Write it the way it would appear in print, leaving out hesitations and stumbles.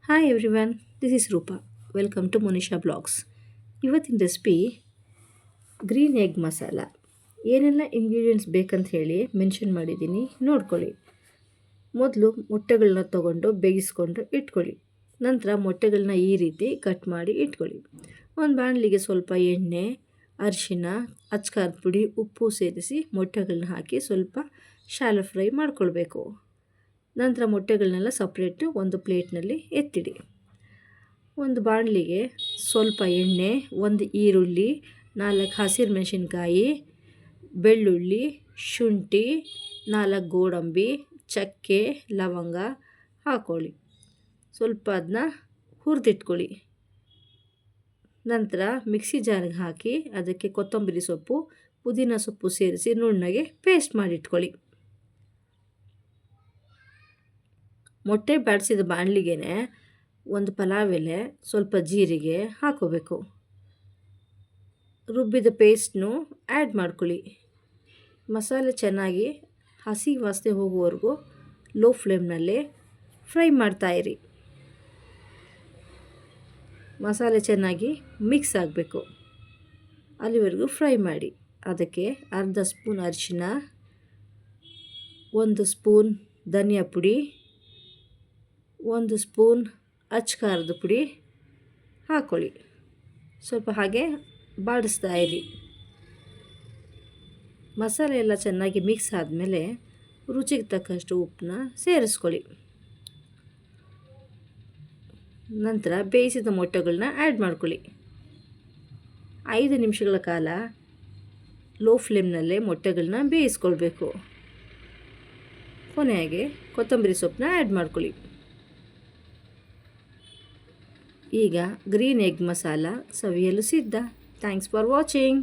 Hi everyone, this is Roopa. Welcome to Monisha blogs. ಇವತ್ತಿನ recipe green egg masala. ಏನೆಲ್ಲ ingredients ಬೇಕಂತ ಹೇಳಿ ಮೆನ್ಷನ್ ಮಾಡಿದ್ದೀನಿ, ನೋಡ್ಕೊಳ್ಳಿ. ಮೊದಲು ಮೊಟ್ಟೆಗಳನ್ನ ತೊಗೊಂಡು ಬೇಯಿಸ್ಕೊಂಡು ಇಟ್ಕೊಳ್ಳಿ. ನಂತರ ಮೊಟ್ಟೆಗಳನ್ನ ಈ ರೀತಿ ಕಟ್ ಮಾಡಿ ಇಟ್ಕೊಳ್ಳಿ. ಒಂದು ಬಾಣಲಿಗೆ ಸ್ವಲ್ಪ ಎಣ್ಣೆ, ಅರಿಶಿನ, ಅಚ್ಕಾರದ ಪುಡಿ, ಉಪ್ಪು ಸೇರಿಸಿ ಮೊಟ್ಟೆಗಳನ್ನ ಹಾಕಿ ಸ್ವಲ್ಪ ಶಾಲೋ ಫ್ರೈ ಮಾಡ್ಕೊಳ್ಬೇಕು. ನಂತರ ಮೊಟ್ಟೆಗಳನ್ನೆಲ್ಲ ಸಪ್ರೇಟು ಒಂದು ಪ್ಲೇಟ್ನಲ್ಲಿ ಎತ್ತಿಡಿ. ಒಂದು ಬಾಣಲಿಗೆ ಸ್ವಲ್ಪ ಎಣ್ಣೆ, ಒಂದು ಈರುಳ್ಳಿ, 4 ಹಸಿರು ಮೆಣಸಿನ್ಕಾಯಿ, ಬೆಳ್ಳುಳ್ಳಿ, ಶುಂಠಿ, 4 ಗೋಡಂಬಿ, ಚಕ್ಕೆ, ಲವಂಗ ಹಾಕ್ಕೊಳ್ಳಿ. ಸ್ವಲ್ಪ ಅದನ್ನ ಹುರಿದಿಟ್ಕೊಳ್ಳಿ. ನಂತರ ಮಿಕ್ಸಿ ಜಾರಿಗೆ ಹಾಕಿ ಅದಕ್ಕೆ ಕೊತ್ತಂಬರಿ ಸೊಪ್ಪು, ಪುದೀನ ಸೊಪ್ಪು ಸೇರಿಸಿ ನುಣ್ಣಗೆ ಪೇಸ್ಟ್ ಮಾಡಿಟ್ಕೊಳ್ಳಿ. ಮೊಟ್ಟೆ ಬಾಡಿಸಿದ ಬಾಣಲಿಗೆ ಒಂದು ಪಲಾವ್ ಎಲೆ, ಸ್ವಲ್ಪ ಜೀರಿಗೆ ಹಾಕೋಬೇಕು. ರುಬ್ಬಿದ ಪೇಸ್ಟ್ನು ಆ್ಯಡ್ ಮಾಡ್ಕೊಳ್ಳಿ. ಮಸಾಲೆ ಚೆನ್ನಾಗಿ ಹಸಿ ವಾಸನೆ ಹೋಗುವವರೆಗೂ ಲೋ ಫ್ಲೇಮ್ನಲ್ಲೇ ಫ್ರೈ ಮಾಡ್ತಾಯಿರಿ. ಮಸಾಲೆ ಚೆನ್ನಾಗಿ ಮಿಕ್ಸ್ ಆಗಬೇಕು, ಅಲ್ಲಿವರೆಗೂ ಫ್ರೈ ಮಾಡಿ. ಅದಕ್ಕೆ ಅರ್ಧ ಸ್ಪೂನ್ ಅರಿಶಿನ, 1 ಸ್ಪೂನ್ ಧನಿಯಾ ಪುಡಿ, 1 ಸ್ಪೂನ್ ಅಚ್ಕಾರದ ಪುಡಿ ಹಾಕ್ಕೊಳ್ಳಿ. ಸ್ವಲ್ಪ ಹಾಗೆ ಬಾಡಿಸ್ತಾ ಇರಿ. ಮಸಾಲೆ ಎಲ್ಲ ಚೆನ್ನಾಗಿ ಮಿಕ್ಸ್ ಆದಮೇಲೆ ರುಚಿಗೆ ತಕ್ಕಷ್ಟು ಉಪ್ಪನ್ನ ಸೇರಿಸ್ಕೊಳ್ಳಿ. ನಂತರ ಬೇಯಿಸಿದ ಮೊಟ್ಟೆಗಳನ್ನ ಆ್ಯಡ್ ಮಾಡ್ಕೊಳ್ಳಿ. 5 ನಿಮಿಷಗಳ ಕಾಲ ಲೋ ಫ್ಲೇಮ್ನಲ್ಲೇ ಮೊಟ್ಟೆಗಳನ್ನ ಬೇಯಿಸ್ಕೊಳ್ಬೇಕು. ಕೊನೆಯಾಗಿ ಕೊತ್ತಂಬರಿ ಸೊಪ್ಪನ್ನ ಆ್ಯಡ್ ಮಾಡ್ಕೊಳ್ಳಿ. ಈಗ ಗ್ರೀನ್ ಎಗ್ ಮಸಾಲ ಸವಿಯಲು ಸಿದ್ಧ. Thanks for watching.